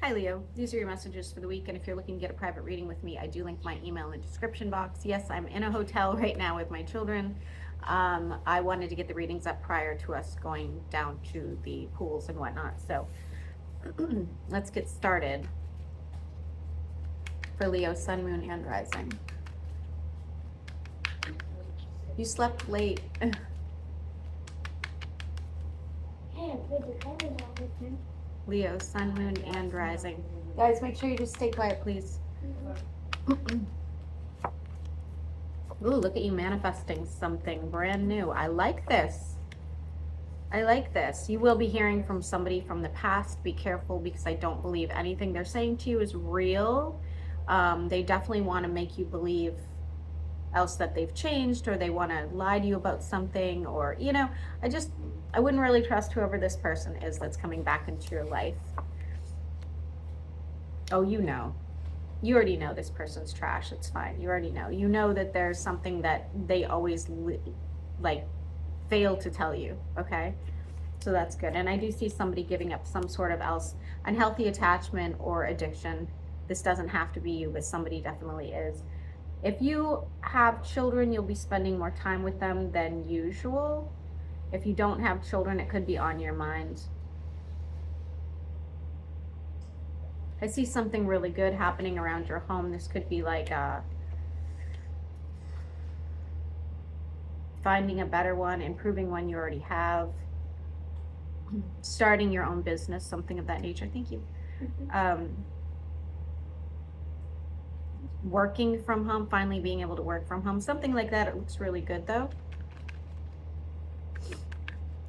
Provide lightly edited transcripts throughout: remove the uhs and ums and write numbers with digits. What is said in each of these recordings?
Hi Leo, these are your messages for the week, and if you're looking to get a private reading with me, I do link my email in the description box. Yes, I'm in a hotel right now with my children. I wanted to get the readings up prior to us going down to the pools and whatnot, so let's get started for Leo, Sun, Moon, and Rising. You slept late. Leo, Sun, Moon, and Rising. Guys, make sure you just stay quiet, please. Ooh, look at you manifesting something brand new. I like this. I like this. You will be hearing from somebody from the past. Be careful, because I don't believe anything they're saying to you is real. They definitely want to make you believe else that they've changed, or they want to lie to you about something, or, you know, I wouldn't really trust whoever this person is that's coming back into your life. Oh, you know. You already know this person's trash. It's fine. You already know. You know that there's something that they always like fail to tell you, okay? So that's good. And I do see somebody giving up some sort of else unhealthy attachment or addiction. This doesn't have to be you, but somebody definitely is. If you have children, you'll be spending more time with them than usual. If you don't have children, it could be on your mind. I see something really good happening around your home. This could be like finding a better one, improving one you already have, starting your own business, something of that nature. Thank you. Working from home, finally being able to work from home, something like that. It looks really good though.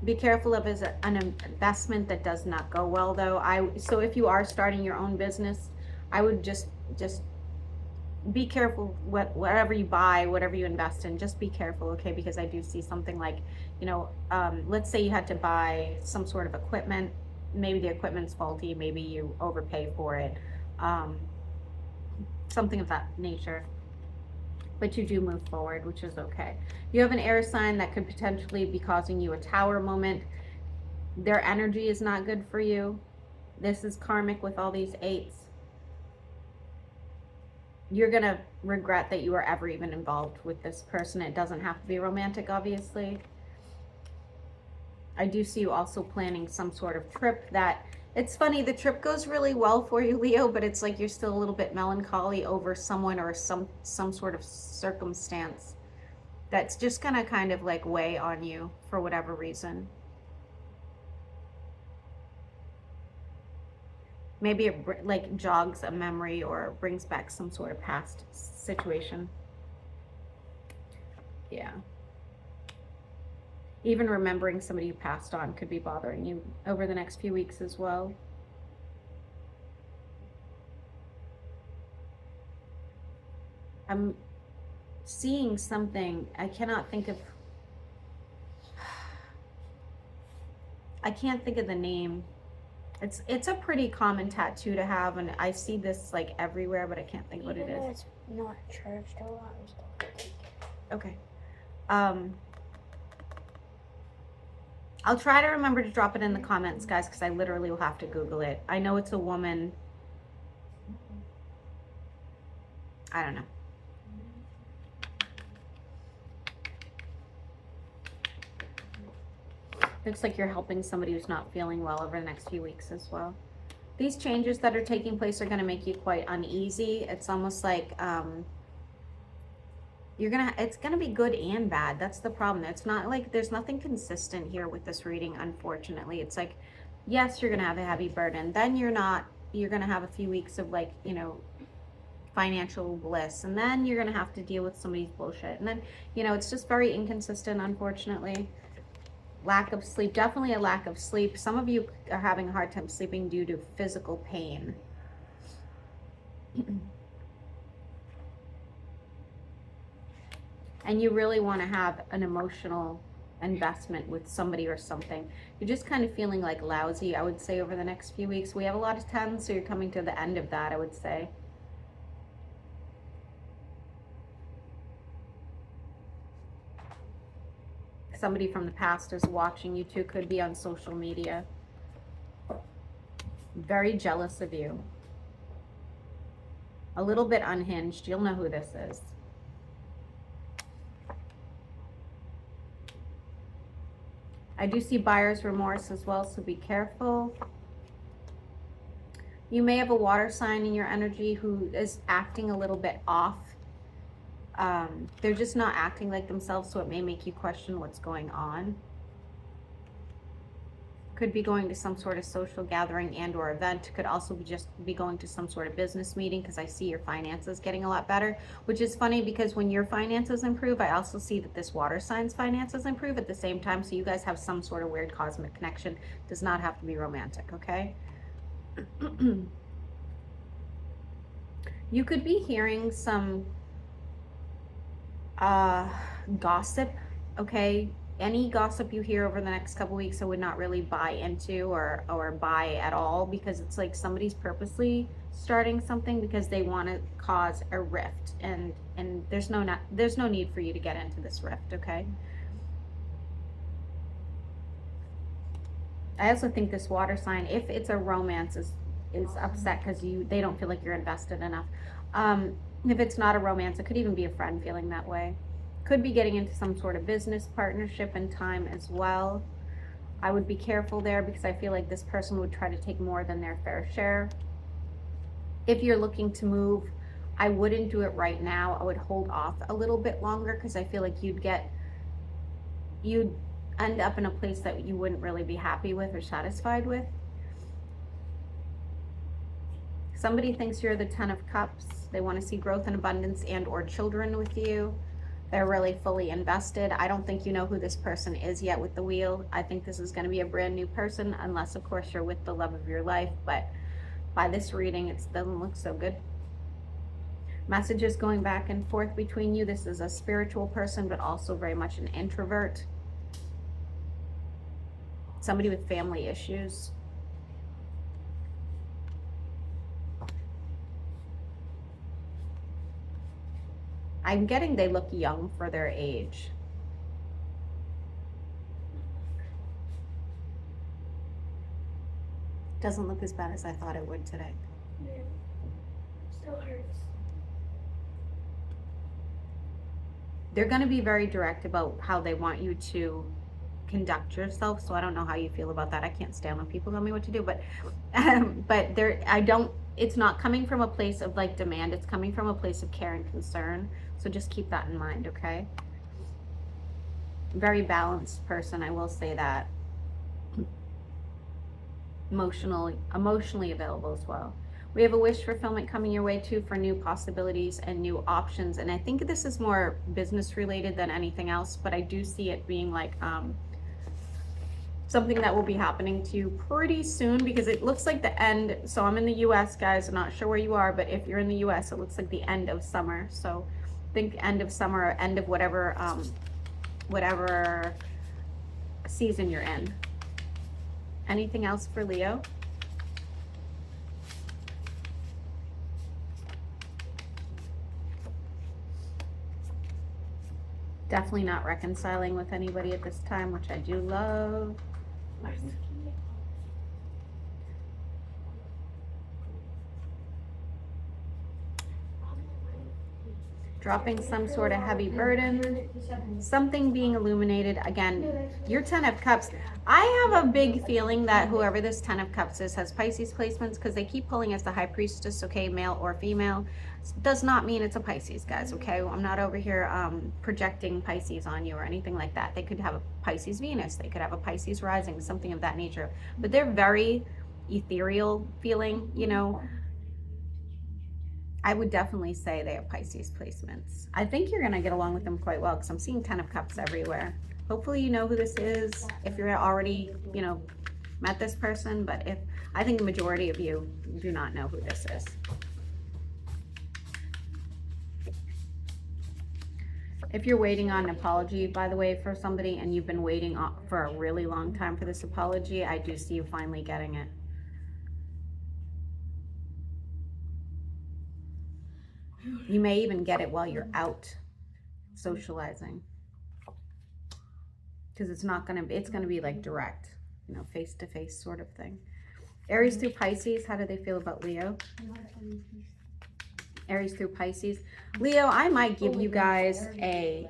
Be careful of an investment that does not go well though. So if you are starting your own business, I would just be careful whatever you buy, whatever you invest in, just be careful, okay? Because I do see something like, you know, let's say you had to buy some sort of equipment. Maybe the equipment's faulty, maybe you overpay for it, something of that nature. But you do move forward, which is okay. You have an air sign that could potentially be causing you a tower moment. Their energy is not good for you. This is karmic with all these eights. You're gonna regret that you were ever even involved with this person. It doesn't have to be romantic, obviously. I do see you also planning some sort of trip that, it's funny, the trip goes really well for you, Leo, but it's like you're still a little bit melancholy over someone or some sort of circumstance that's just gonna kind of like weigh on you for whatever reason. Maybe it like jogs a memory or brings back some sort of past situation. Yeah. Even remembering somebody who passed on could be bothering you over the next few weeks as well. I'm seeing something. I cannot think of, I can't think of the name. It's a pretty common tattoo to have, and I see this like everywhere, but I can't think what it is. It's not charged a lot. I'm still gonna take it. Okay. I'll try to remember to drop it in the comments, guys, because I literally will have to Google it. I know it's a woman. I don't know. Looks like you're helping somebody who's not feeling well over the next few weeks as well. These changes that are taking place are going to make you quite uneasy. It's almost like it's gonna be good and bad. That's the problem. It's not like there's nothing consistent here with this reading, unfortunately. It's like, yes, you're gonna have a heavy burden, then you're gonna have a few weeks of like, you know, financial bliss, and then you're gonna have to deal with somebody's bullshit, and then, you know, it's just very inconsistent, unfortunately. Lack of sleep, definitely a lack of sleep. Some of you are having a hard time sleeping due to physical pain. And you really want to have an emotional investment with somebody or something. You're just kind of feeling like lousy, I would say, over the next few weeks. We have a lot of 10s, so you're coming to the end of that, I would say. Somebody from the past is watching you too, could be on social media. Very jealous of you. A little bit unhinged. You'll know who this is. I do see buyer's remorse as well, so be careful. You may have a water sign in your energy who is acting a little bit off. They're just not acting like themselves, so it may make you question what's going on. Could be going to some sort of social gathering and or event. Could also be just be going to some sort of business meeting, because I see your finances getting a lot better, which is funny because when your finances improve, I also see that this water sign's finances improve at the same time. So you guys have some sort of weird cosmic connection. Does not have to be romantic, okay? You could be hearing some gossip, okay? Any gossip you hear over the next couple weeks, I would not really buy into or buy at all, because it's like somebody's purposely starting something because they want to cause a rift, and there's no need for you to get into this rift, okay? I also think this water sign, if it's a romance, is upset because they don't feel like you're invested enough. If it's not a romance, it could even be a friend feeling that way. Could be getting into some sort of business partnership in time as well. I would be careful there, because I feel like this person would try to take more than their fair share. If you're looking to move, I wouldn't do it right now. I would hold off a little bit longer, because I feel like you'd end up in a place that you wouldn't really be happy with or satisfied with. Somebody thinks you're the 10 of Cups. They want to see growth and abundance and or children with you. They're really fully invested. I don't think you know who this person is yet with the wheel. I think this is going to be a brand new person, unless of course you're with the love of your life, but by this reading, it doesn't look so good. Messages going back and forth between you. This is a spiritual person, but also very much an introvert. Somebody with family issues. I'm getting they look young for their age. Doesn't look as bad as I thought it would today. Yeah. Still hurts. They're going to be very direct about how they want you to conduct yourself, so I don't know how you feel about that. I can't stand when people tell me what to do, but it's not coming from a place of like demand. It's coming from a place of care and concern. So just keep that in mind, okay? Very balanced person, I will say that. Emotionally available as well. We have a wish fulfillment coming your way too, for new possibilities and new options. And I think this is more business related than anything else, but I do see it being like something that will be happening to you pretty soon, because it looks like the end. So I'm in the US, guys. I'm not sure where you are, but if you're in the US, it looks like the end of summer. So think end of summer or end of whatever season you're in. Anything else for Leo? Definitely not reconciling with anybody at this time, which I do love. Dropping some sort of heavy burden, something being illuminated. Again, your 10 of Cups. I have a big feeling that whoever this 10 of Cups is has Pisces placements, because they keep pulling as the High Priestess, okay, male or female. Does not mean it's a Pisces, guys, okay? I'm not over here projecting Pisces on you or anything like that. They could have a Pisces Venus. They could have a Pisces rising, something of that nature. But they're very ethereal feeling, you know. I would definitely say they have Pisces placements. I think you're going to get along with them quite well, because I'm seeing 10 of Cups everywhere. Hopefully you know who this is, if you're already, met this person. But I think the majority of you do not know who this is. If you're waiting on an apology, by the way, for somebody, and you've been waiting for a really long time for this apology, I do see you finally getting it. You may even get it while you're out socializing, because it's going to be like direct, face to face sort of thing. Aries through Pisces, how do they feel about Leo? Aries through Pisces. Leo, I might give you guys a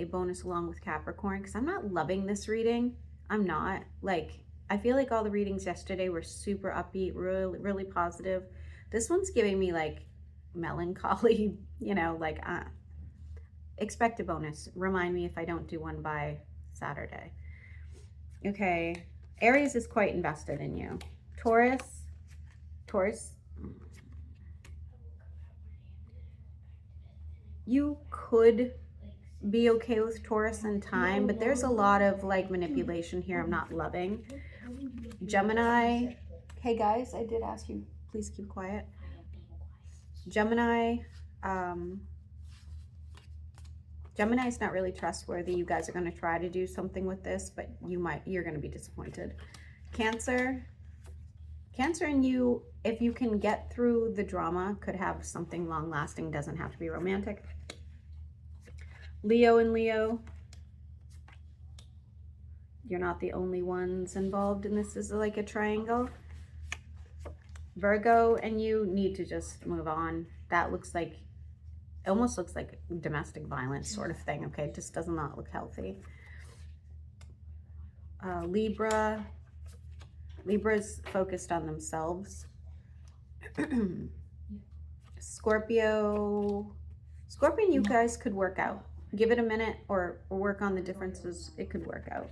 bonus along with Capricorn because I'm not loving this reading. I'm not. Like, I feel like all the readings yesterday were super upbeat, really, really positive. This one's giving me like melancholy, you know, like expect a bonus. Remind me if I don't do one by Saturday. Okay. Aries is quite invested in you. Taurus, you could be okay with Taurus in time, but there's a lot of like manipulation here I'm not loving. Gemini, hey guys, I did ask you, please keep quiet. Gemini, Gemini's not really trustworthy. You guys are going to try to do something with this, but you're going to be disappointed. Cancer and you, if you can get through the drama, could have something long lasting, doesn't have to be romantic. Leo and Leo, you're not the only ones involved in this. Is like a triangle. Virgo and you need to just move on. That looks like, it almost looks like domestic violence sort of thing. Okay, it just does not look healthy. Libra's focused on themselves. Scorpion, you guys could work out. Give it a minute or work on the differences. It could work out.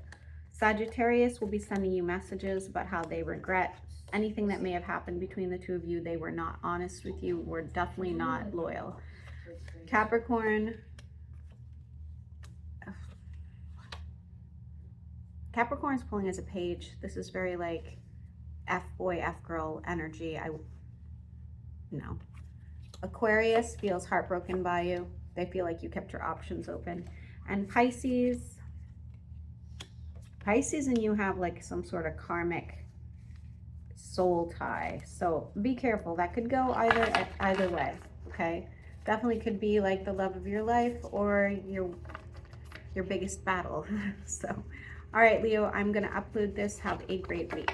Sagittarius will be sending you messages about how they regret anything that may have happened between the two of you. They were not honest with you, were definitely not loyal. Capricorn's pulling as a page. This is very like F-boy, F-girl energy. No. Aquarius feels heartbroken by you. They feel like you kept your options open. And Pisces and you have like some sort of karmic soul tie. So be careful. That could go either way, okay? Definitely could be like the love of your life or your biggest battle. So, all right, Leo, I'm going to upload this. Have a great week.